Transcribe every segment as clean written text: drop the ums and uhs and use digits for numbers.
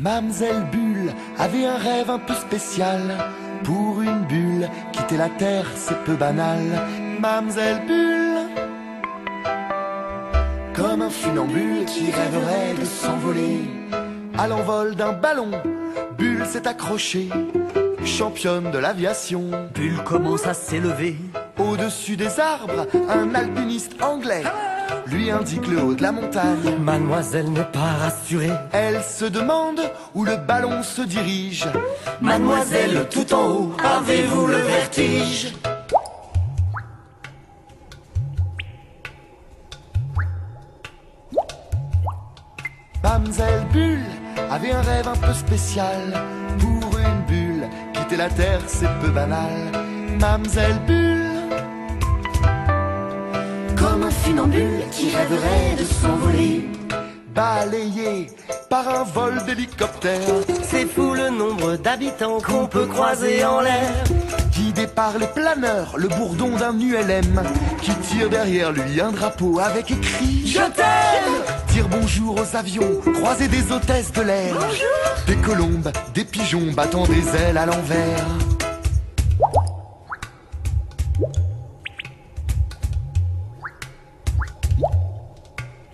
Mamselle Bulle avait un rêve un peu spécial. Pour une bulle, quitter la terre, c'est peu banal. Mamselle Bulle, comme un funambule qui rêverait de s'envoler. À l'envol d'un ballon, Bulle s'est accrochée, championne de l'aviation. Bulle commence à s'élever. Au-dessus des arbres, un alpiniste anglais lui indique le haut de la montagne. Mademoiselle n'est pas rassurée. Elle se demande où le ballon se dirige. Mademoiselle, tout en haut, avez-vous le vertige? Mamselle Bulle avait un rêve un peu spécial. Pour une bulle, quitter la terre, c'est peu banal. Mamselle Bulle, Comme un funambule qui rêverait de s'envoler. balayée par un vol d'hélicoptère, C'est fou le nombre d'habitants qu'on peut croiser en l'air. guidé par les planeurs, le bourdon d'un ULM qui tire derrière lui un drapeau avec écrit Je t'aime. Dire bonjour aux avions, croiser des hôtesses de l'air, des colombes, des pigeons battant des ailes à l'envers.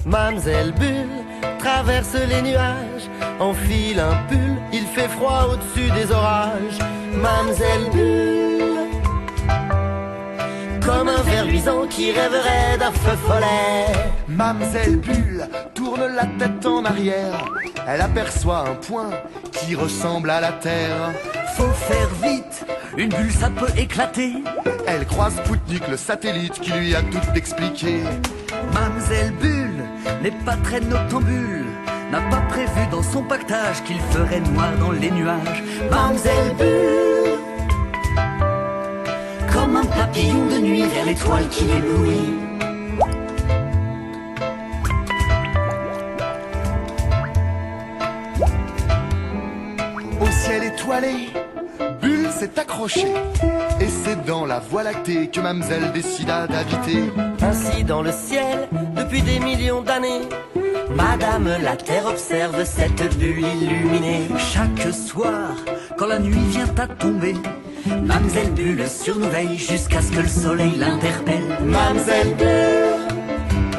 Mamselle Bulle traverse les nuages, enfile un pull, il fait froid au-dessus des orages. Mamselle Bulle, comme un ver luisant qui rêverait d'un feu follet. Mamselle Bulle tourne la tête en arrière, elle aperçoit un point qui ressemble à la terre. Faut faire vite, une bulle ça peut éclater. Elle croise Spoutnik, le satellite qui lui a tout expliqué. Mamselle Bulle n'est pas très noctambule, n'a pas prévu dans son pactage qu'il ferait noir dans les nuages. Mamselle Bulle, comme un papillon de nuit vers l'étoile qui l'éblouit. Au ciel étoilé, Bulle s'est accrochée, et c'est dans la Voie lactée que Mamselle décida d'habiter. Ainsi dans le ciel, depuis des millions d'années, Madame la Terre observe cette bulle illuminée. Chaque soir, quand la nuit vient à tomber, Mamselle Bulle surveille jusqu'à ce que le soleil l'interpelle. Mamselle Bulle,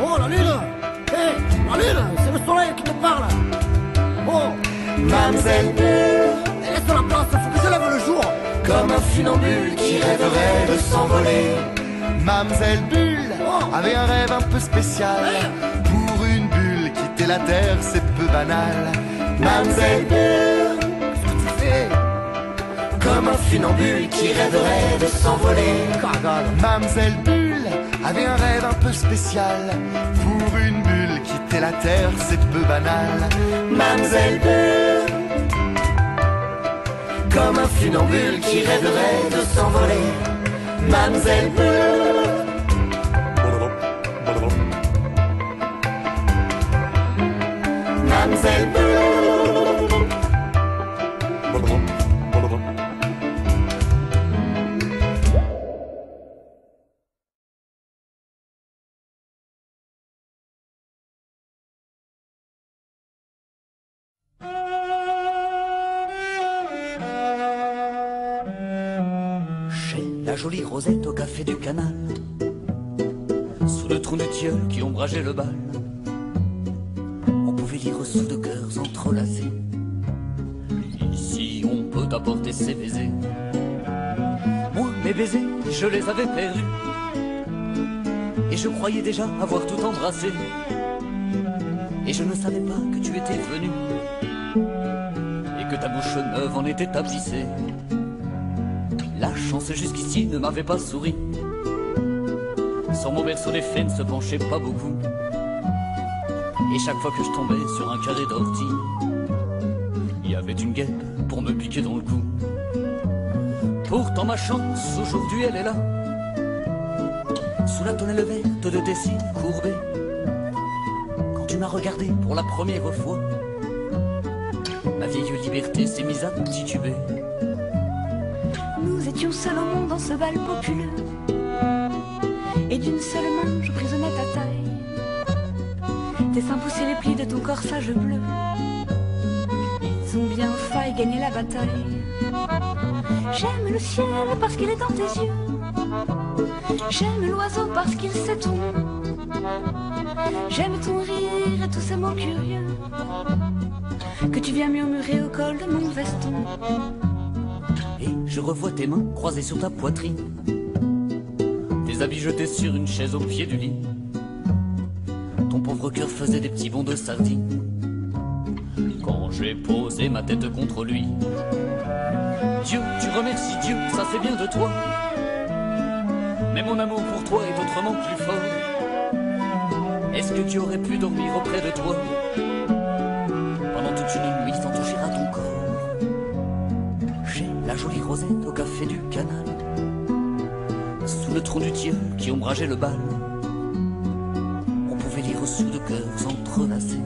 Oh la lune! Hé, la lune, c'est le soleil qui te parle! Oh, Mamselle Bulle, laisse la place, faut que je lève le jour! comme un funambule qui rêverait de s'envoler. Mamselle Bulle avait un rêve un peu spécial. Pour une bulle, quitter la terre, c'est peu banal. Mamselle Bulle, Comme un funambule qui rêverait de s'envoler. Mamselle Bulle avait un rêve un peu spécial. Pour une bulle, quitter la terre, c'est peu banal. Mamselle Bulle, comme un funambule qui rêverait de s'envoler. Mamselle Bulle, Mamselle Bulle. Chez la jolie Rosette au café du canal, sous le tronc du tilleul qui ombrageait le bal, on pouvait lire sous de cœurs entrelacés: ici on peut apporter ses baisers. Moi, mes baisers, je les avais perdus, et je croyais déjà avoir tout embrassé. Et je ne savais pas que tu étais venu, et que ta bouche neuve en était tapissée. La chance jusqu'ici ne m'avait pas souri. Sur mon berceau les fées ne se penchaient pas beaucoup, et chaque fois que je tombais sur un carré d'ortie, il y avait une guêpe pour me piquer dans le cou. Pourtant ma chance aujourd'hui elle est là, sous la tonnelle verte de tes cils courbés. Quand tu m'as regardé pour la première fois, ma vieille liberté s'est mise à tituber. Nous étions seuls au monde dans ce bal populeux, et d'une seule main je prisonnais ta taille. Tes seins poussaient les plis de ton corsage bleu. Ils ton bien faille gagner la bataille. J'aime le ciel parce qu'il est dans tes yeux. J'aime l'oiseau parce qu'il sait ton nom. J'aime ton rire et tous ces mots curieux que tu viens murmurer au col de mon veston. Et je revois tes mains croisées sur ta poitrine, tes habits jetés sur une chaise au pied du lit. Ton pauvre cœur faisait des petits bonds de sardine quand j'ai posé ma tête contre lui. Dieu, tu remercies Dieu, ça c'est bien de toi. Mais mon amour pour toi est autrement plus fort. Est-ce que tu aurais pu dormir auprès de toi pendant toute une nuit sans toucher à ton corps? J'ai la jolie Rosette au café du canal, sous le trou du tilleul qui ombrageait le bal. On pouvait lire sous de cœurs entrelacés: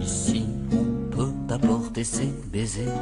ici on peut apporter ses baisers.